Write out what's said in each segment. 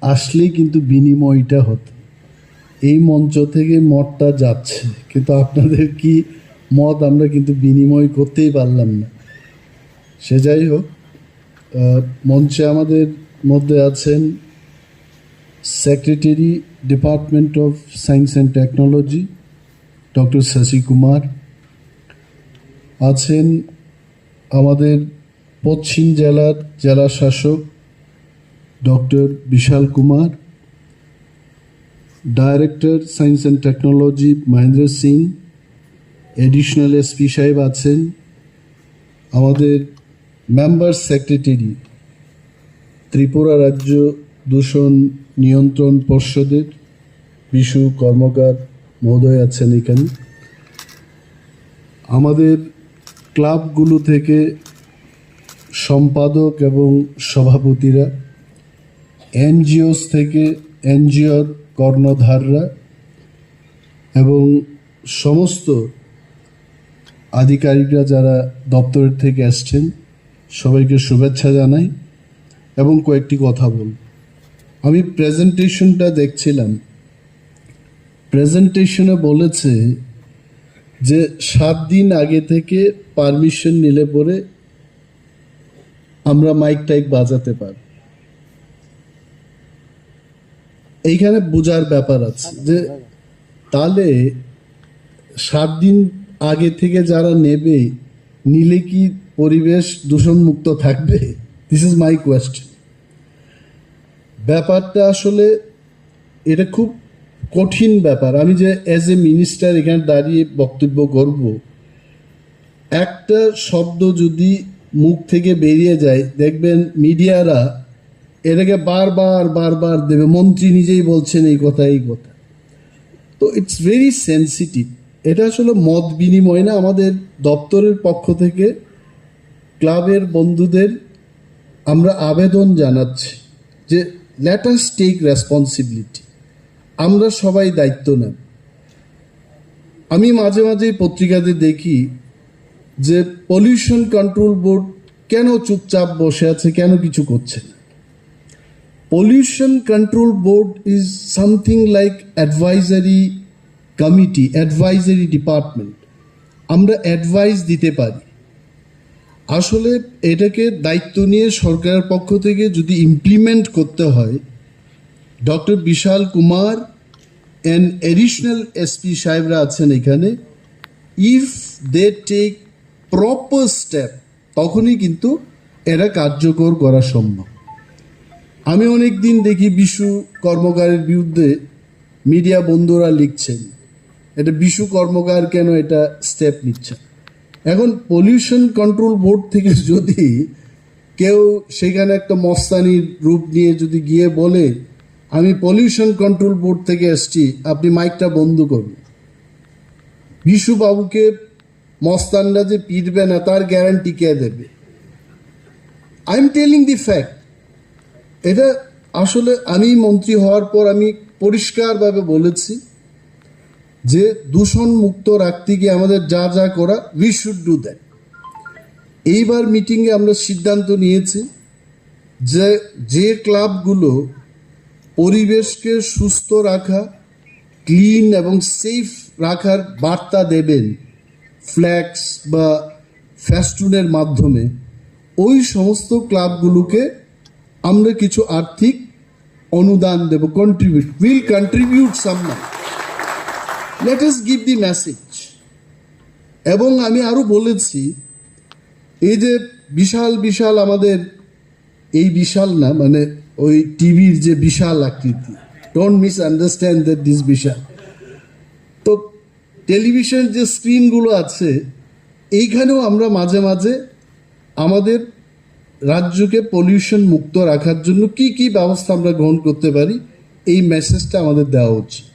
আসলেই কিন্তু বিনিময়টা হতো। এই মঞ্চ থেকে মতটা যাচ্ছে, কিন্তু আপনাদের কি মত আমরা কিন্তু বিনিময় করতেই পারলাম না। সে যাই হোক, মঞ্চে আমাদের মধ্যে আছেন secretary department of science and technology doctor Shashi Kumar, আছেন আমাদের পশ্চিম জেলার জেলা শাসক doctor Vishal Kumar, director science and technology Mahendra Singh, additional SP সাহেব আছেন, আমাদের মেম্বার সেক্রেটারি ত্রিপুরা রাজ্য দূষণ নিয়ন্ত্রণ পর্ষদের বিশু কর্মকার মহোদয় আছেন এখানে, আমাদের ক্লাবগুলো থেকে সম্পাদক এবং সভাপতিরা, এনজিওস থেকে এনজিওর কর্ণধাররা এবং সমস্ত আধিকারিকরা যারা দপ্তরের থেকে আসছেন, সবাইকে শুভেচ্ছা জানাই এবং কয়েকটি কথা বল। আমি প্রেজেন্টেশনটা দেখছিলাম, প্রেজেন্টেশনে বলেছে যে 7 দিন আগে থেকে পারমিশন নিলে পরে আমরা মাইক টাইক বাজাতে পারি। এইখানে বোঝার ব্যাপার আছে যে তাহলে 7 দিন আগে থেকে যারা নেবে, নিলে কি পরিবেশ দূষণমুক্ত থাকবে? This is my question. ব্যাপারটা আসলে এটা খুব কঠিন ব্যাপার। আমি যে অ্যাজ এ মিনিস্টার এখানে দাঁড়িয়ে বক্তব্য করব, একটা শব্দ যদি মুখ থেকে বেরিয়ে যায়, দেখবেন মিডিয়ারা এটাকে বারবার বারবার দেবে, মন্ত্রী নিজেই বলছেন এই কথা এই কথা। তো ইটস ভেরি সেন্সিটিভ। এটা আসলে মত বিনিময় না, আমাদের দপ্তরের পক্ষ থেকে ক্লাবের বন্ধুদের আমরা আবেদন জানাচ্ছি যে লেট আস টেক রেসপন্সিবিলিটি, আমরা সবাই দায়িত্ব নেব। আমি মাঝে মাঝে পত্রিকাতে দেখি যে পলিউশন কন্ট্রোল বোর্ড কেন চুপচাপ বসে আছে, কেন কিছু করছে না। Pollution control board is something like advisory committee, advisory department. আমরা অ্যাডভাইস দিতে পারি। আসলে এটাকে দায়িত্ব নিয়ে সরকারের পক্ষ থেকে যদি ইমপ্লিমেন্ট করতে হয়, doctor Vishal Kumar and additional SP সাহেবরা আছেন এখানে, if they take proper step, তখনই কিন্তু এরা কার্যকর করা সম্ভব। আমি অনেক দিন দেখি বিশু কর্মকারের বিরুদ্ধে মিডিয়া বন্ধুরা লিখছেন, এটা বিশু কর্মকার কেন এটা স্টেপ নিচ্ছে। এখন পলিউশন কন্ট্রোল বোর্ড থেকে যদি কেউ সেখানে একটা মস্তানির রূপ নিয়ে যদি গিয়ে বলে আমি পলিউশন কন্ট্রোল বোর্ড থেকে এসছি, আপনি মাইকটা বন্ধ করুন, বিশু বাবুকে মস্তানরা যে পিটবে না তার গ্যারান্টি কে দেবে? I am telling the fact. এটা আসলে আমি মন্ত্রী হওয়ার পর আমি পরিষ্কারভাবে বলেছি যে দূষণ মুক্ত রাখতে গিয়ে আমাদের যা যা করা, উই শুড ডু দ্যাট। এইবার মিটিংয়ে আমরা সিদ্ধান্ত নিয়েছি যে যে ক্লাবগুলো পরিবেশকে সুস্থ রাখা, ক্লিন এবং সেফ রাখার বার্তা দেবেন ফ্ল্যাক্স বা ফেস্টুনের মাধ্যমে, ওই সমস্ত ক্লাবগুলোকে আমরা কিছু আর্থিক অনুদান দেব, will contribute some money. Let us give the message. এবং আমি আরও বলেছি, এই যে বিশাল বিশাল আমাদের, এই বিশাল না মানে ওই টিভির যে বিশাল আকৃতি, don't misunderstand that this বিশাল। তো টেলিভিশন যে স্ক্রিনগুলো আছে, এইখানেও আমরা মাঝে মাঝে আমাদের রাজ্যকে পলিউশন মুক্ত রাখার জন্য কি কি ব্যবস্থা আমরা গ্রহণ করতে পারি, এই মেসেজটা আমাদের দেওয়া উচিত।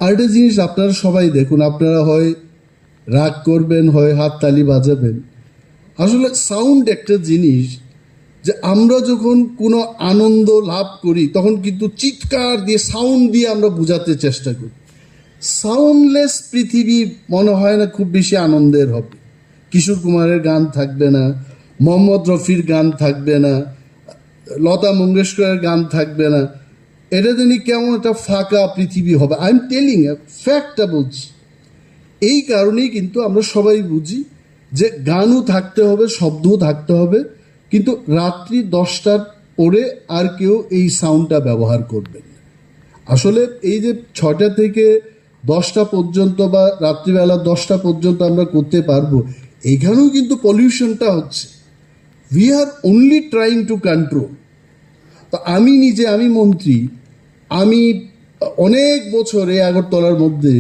আরেকটা জিনিস আপনারা সবাই দেখুন, আপনারা হয় রাগ করবেন, হয় হাততালি বাজাবেন। আসলে সাউন্ড একটা জিনিস, যে আমরা যখন কোনো আনন্দ লাভ করি তখন কিন্তু চিৎকার দিয়ে সাউন্ড দিয়ে আমরা বোঝাতে চেষ্টা করি। সাউন্ডলেস পৃথিবী মনে হয় না খুব বেশি আনন্দের হবে। কিশোর কুমারের গান থাকবে না, মোহাম্মদ রফির গান থাকবে না, লতা মঙ্গেশকরের গান থাকবে না, এটা জানি কেমন একটা ফাঁকা পৃথিবী হবে। আই এম টেলিং ফ্যাক্টটা বলছি। এই কারণেই কিন্তু আমরা সবাই বুঝি যে গানও থাকতে হবে, শব্দও থাকতে হবে, কিন্তু রাত্রি 10টার পরে আর কেউ এই সাউন্ডটা ব্যবহার করবেন না। আসলে এই যে 6টা থেকে 10টা পর্যন্ত বা রাত্রিবেলা 10টা পর্যন্ত আমরা করতে পারবো, এইখানেও কিন্তু পলিউশনটা হচ্ছে। We are only trying to control. তো আমি মন্ত্রী, আমি অনেক বছর এই আগরতলার মধ্যে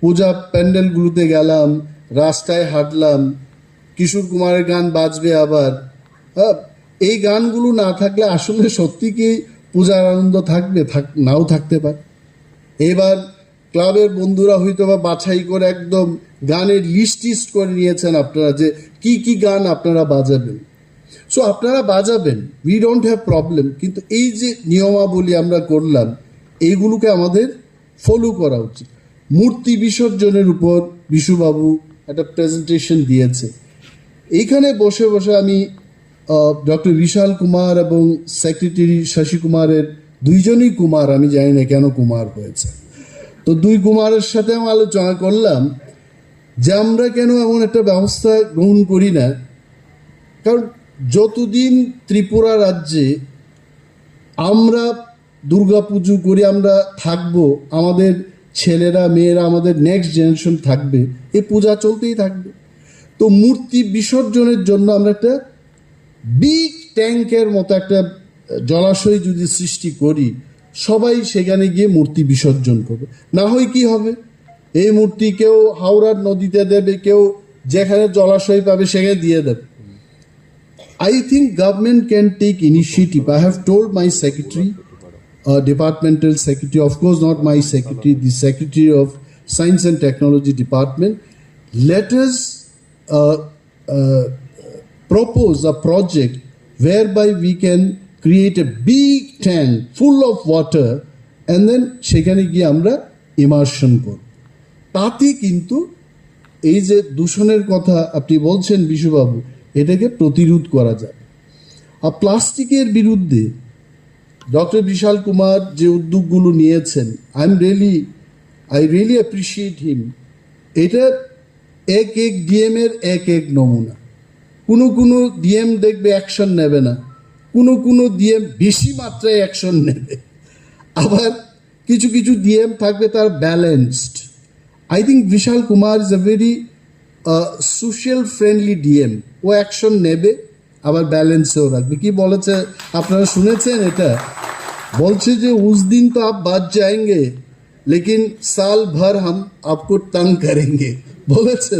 পূজা প্যান্ডেলগুলোতে গেলাম, রাস্তায় হাঁটলাম, কিশোর কুমারের গান বাজবে আবার। হ্যাঁ, এই গানগুলো না থাকলে আসলে সত্যি কি পূজার আনন্দ থাকবে? নাও থাকতে পারে। এবার ক্লাবের বন্ধুরা হয়তো বা বাছাই করে একদম গানের লিস্ট করে নিয়েছেন আপনারা, যে কি কি গান আপনারা বাজাবেন। সো আপনারা বাজাবেন, উই ডোন্ট হ্যাভ প্রবলেম, কিন্তু এই যে নিয়মাবলী আমরা করলাম, এইগুলোকে আমাদের ফলো করা উচিত। মূর্তি বিসর্জনের উপর বিশুবাবু একটা প্রেজেন্টেশন দিয়েছে। এইখানে বসে বসে আমি ডক্টর বিশাল কুমার এবং সেক্রেটারি শশী কুমারের, দুইজনই কুমার, আমি জানি না কেন কুমার হয়েছে, তো দুই কুমারের সাথে আমি আলোচনা করলাম যে আমরা কেন এমন একটা ব্যবস্থা গ্রহণ করি না। কারণ যতদিন ত্রিপুরা রাজ্যে আমরা দুর্গাপুজো করি, আমরা থাকবো, আমাদের ছেলেরা মেয়েরা, আমাদের নেক্সট জেনারেশন থাকবে, এই পূজা চলতেই থাকবে। তো মূর্তি বিসর্জনের জন্য আমরা একটা বিগ ট্যাঙ্কের মতো একটা জলাশয় যদি সৃষ্টি করি, সবাই সেখানে গিয়ে মূর্তি বিসর্জন করবে। না হয় কি হবে, এই মূর্তি কেউ হাওড়ার নদীতে দেবে, কেউ যেখানে জলাশয় পাবে সেখানে দিয়ে দেবে। I think government can take initiative. I have told my secretary, departmental secretary, of course not my secretary, the secretary of Science and Technology Department, let us propose a project whereby we can create a big tank full of water and then সেখানে গিয়ে আমরা immersion করব। তাতে কিন্তু এই যে দূষণের কথা আপনি বলছেন বিশুবাবু, এটাকে প্রতিরোধ করা যায়। আর প্লাস্টিকের বিরুদ্ধে ডক্টর বিশাল কুমার যে উদ্যোগগুলো নিয়েছেন, আই রিয়েলি অ্যাপ্রিসিয়েট হিম। এটা এক ডিএমের এক নমুনা। কোনো ডিএম দেখবে অ্যাকশন নেবে না, কোনো ডিএম বেশি মাত্রায় অ্যাকশন নেবে, আবার কিছু ডিএম থাকবে তার balanced. I think Vishal Kumar is a very social friendly DM. ও অ্যাকশন নেবে, আবার ব্যালেন্সেও রাখবে। কি বলেছে আপনারা শুনেছেন? এটা বলছে যে উস দিন তো আপ বাদ যাएंगे लेकिन साल भर हम आपको तंग करेंगे। বলেছে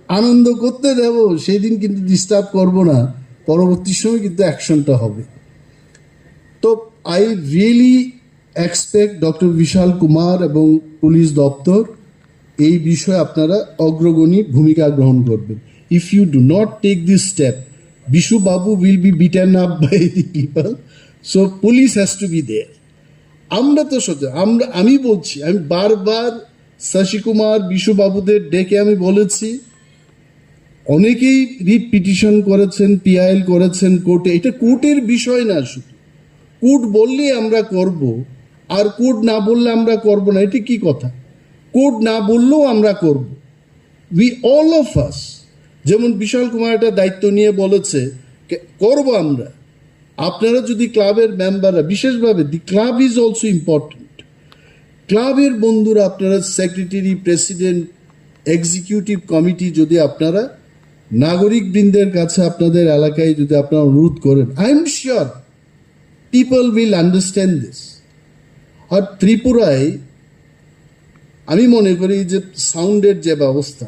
আনন্দ করতে দেব, সেই দিন কিন্তু ডিস্টার্ব করব না, পরবর্তী সময় কিন্তু অ্যাকশনটা হবে। তো I really expect doctor Vishal Kumar এবং পুলিশ দপ্তর এই বিষয়ে আপনারা অগ্রগণী ভূমিকা গ্রহণ করবেন। If you do not take this step, Bishu Babu will be beaten up by the people. So police has to be there. আমরা তো সোজা, আমি বলছি, আমি বারবার শশী কুমার বিশু বাবুদের ডেকে আমি বলেছি, অনেকেই রিট পিটিশন করেছেন, পিআইএল করেছেন কোর্টে। এটা কোর্টের বিষয় না, শুধু কোর্ট বললে আমরা করব আর কোর্ট না বললে আমরা করব না, এটা কি কথা? কোর্ট না বললেও আমরা করব। উই অল অফ আস, যেমন বিশাল কুমার একটা দায়িত্ব নিয়ে বলেছে করব আমরা। আপনারা যদি ক্লাবের মেম্বাররা, বিশেষভাবে দি ক্লাব ইজ অলসো ইম্পর্টেন্ট, ক্লাবের বন্ধুরা, আপনারা সেক্রেটারি, প্রেসিডেন্ট, এক্সিকিউটিভ কমিটি, যদি আপনারা নাগরিক বৃন্দের কাছে আপনাদের এলাকায় যদি আপনারা অনুরোধ করেন, I am sure people will understand this. আর ত্রিপুরায় আমি মনে করি যে সাউন্ডের যে ব্যবস্থা,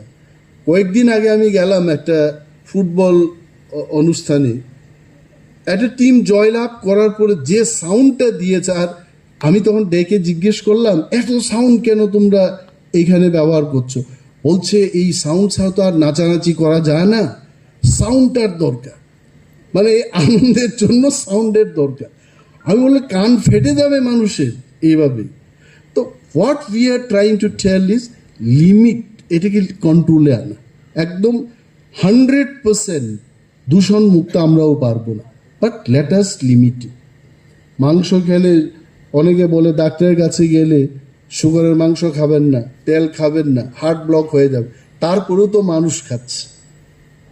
কয়েকদিন আগে আমি গেলাম একটা ফুটবল অনুষ্ঠানে, একটা টিম জয়লাভ করার পরে যে সাউন্ডটা দিয়েছে, আর আমি তখন ডেকে জিজ্ঞেস করলাম এত সাউন্ড কেন তোমরা এইখানে ব্যবহার করছো? বলছে এই সাউন্ড ছাড়া তো আর নাচানাচি করা যায় না, সাউন্ডটার দরকার, মানে আনন্দের জন্য সাউন্ডের দরকার। আমি বললে কান ফেটে যাবে মানুষের এইভাবে। তো what we are trying to tell is limit, এটাকে কন্ট্রোলে আনা। একদম 100% দূষণ মুক্ত আমরাও পারবো না, বাট লেট আস লিমিট। মাংস খেলে অনেকে বলে ডাক্তারের কাছে গেলে সুগারের মাংস খাবেন না, তেল খাবেন না, হার্ট ব্লক হয়ে যাবে, তারপরেও তো মানুষ খাচ্ছে।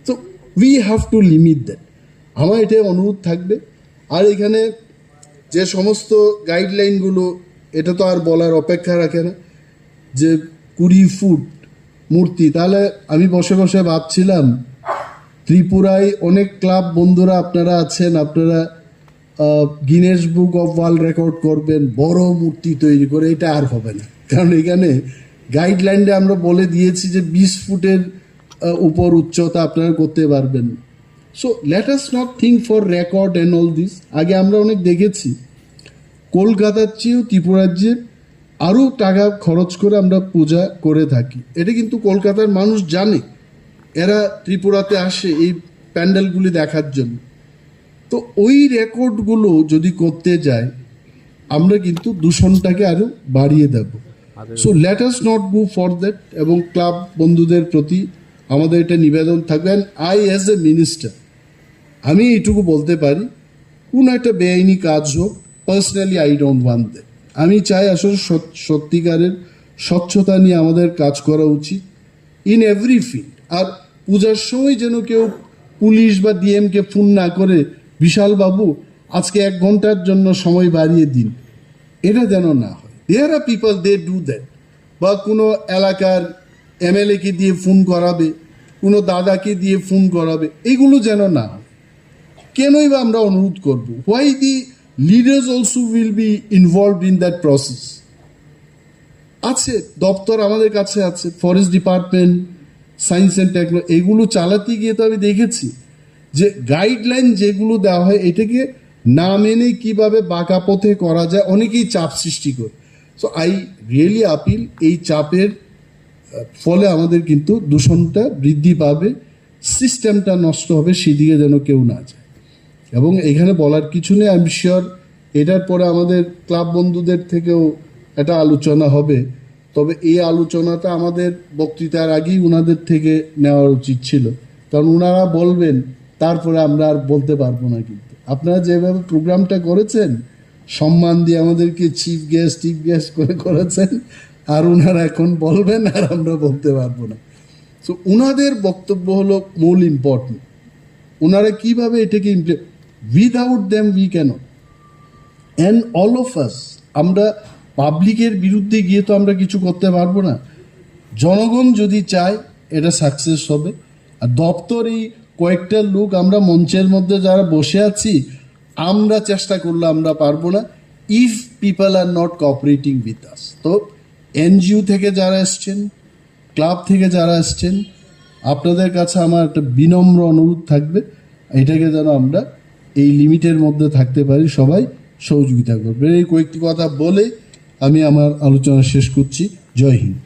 তো we have to limit that. আমার এটাই অনুরোধ থাকবে। আর এখানে যে সমস্ত গাইডলাইনগুলো, এটা তো আর বলার অপেক্ষা রাখে না, যে 20 ফুট মূর্তি, তাহলে আমি বসে বসে ভাবছিলাম ত্রিপুরায় অনেক ক্লাব বন্ধুরা আপনারা আছেন, আপনারা Guinness book of world record করবেন বড় মূর্তি তৈরি করে, এটা আর হবে না। কারণ এখানে গাইডলাইনে আমরা বলে দিয়েছি যে 20 ফুটের উপর উচ্চতা আপনারা করতে পারবেন। So let us not think for record and all this. আগে আমরা অনেক দেখেছি কলকাতার চেয়েও ত্রিপুরাজ্যে আরও টাকা খরচ করে আমরা পূজা করে থাকি। এটা কিন্তু কলকাতার মানুষ জানে, এরা ত্রিপুরাতে আসে এই প্যান্ডেলগুলি দেখার জন্য। তো ওই রেকর্ডগুলো যদি করতে যায়, আমরা কিন্তু দূষণটাকে আরও বাড়িয়ে দেব। So let us not go for that. এবং ক্লাব বন্ধুদের প্রতি আমাদের এটা নিবেদন থাকবে। And I as a minister আমি এইটুকু বলতে পারি, কোনো একটা বেআইনি কাজ হোক, personally I don't want that. আমি চাই আসলে সত্যিকারের স্বচ্ছতা নিয়ে আমাদের কাজ করা উচিত ইন এভরি ফিল্ড। আর পূজার সময় যেন কেউ পুলিশ বা ডিএমকে ফোন না করে, বিশাল বাবু আজকে 1 ঘন্টার জন্য সময় বাড়িয়ে দিন, এটা যেন না হয়। দেয়ার আর পিপল দে ডু দ্যাট। বা কোনো এলাকার এমএলএকে দিয়ে ফোন করাবে, কোনো দাদাকে দিয়ে ফোন করাবে, এগুলো যেন না হয়। কেনই বা আমরা অনুরোধ করব? Why the leaders also will be involved in that process. আছে দপ্তর আমাদের কাছে আছে, forest department, science and technology, এগুলো চালাতে গিয়ে তো আমি দেখেছি যে গাইডলাইন যেগুলো দেওয়া হয় এটাকে না মেনে কিভাবে বাঁকা পথে করা যায়, অনেকেই চাপ সৃষ্টি করে। সো আই রিয়েলি আপিল, এই চাপের ফলে আমাদের কিন্তু দূষণটা বৃদ্ধি পাবে, সিস্টেমটা নষ্ট হবে, সেদিকে যেন কেউ না যায়। এবং এখানে বলার কিছু নেই, আমি শিওর এটার পরে আমাদের ক্লাব বন্ধুদের থেকেও একটা আলোচনা হবে। তবে এই আলোচনাটা আমাদের বক্তৃতার আগেই ওনাদের থেকে নেওয়া উচিত ছিল, কারণ ওনারা বলবেন, তারপরে আমরা আর বলতে পারবো না। কিন্তু আপনারা যেভাবে প্রোগ্রামটা করেছেন, সম্মান দিয়ে আমাদেরকে চিফ গেস্ট করে করেছেন, আর ওনারা এখন বলবেন আর আমরা বলতে পারবো না। সো ওনাদের বক্তব্য হলো মূল ইম্পর্টেন্ট। ওনারা কীভাবে এটাকে without them we can't. And all of us, আমরা পাবলিকের বিরুদ্ধে গিয়ে তো আমরা কিছু করতে পারবো না। জনগণ যদি চায় এটা সাকসেস হবে। আর দপ্তর এই কয়েকটা লোক আমরা মঞ্চের মধ্যে যারা বসে আছি, আমরা চেষ্টা করলে আমরা পারবো না, if people are not cooperating with us. তো এনজিও থেকে যারা এসছেন, ক্লাব থেকে যারা এসছেন, আপনাদের কাছে আমার একটা বিনম্র অনুরোধ থাকবে, এটাকে যেন আমরা এই লিমিটের মধ্যে থাকতে পারি, সবাই সহযোগিতা করবে। এই কয়েকটি কথা বলে আমি আমার আলোচনা শেষ করছি। জয় হিন্দ।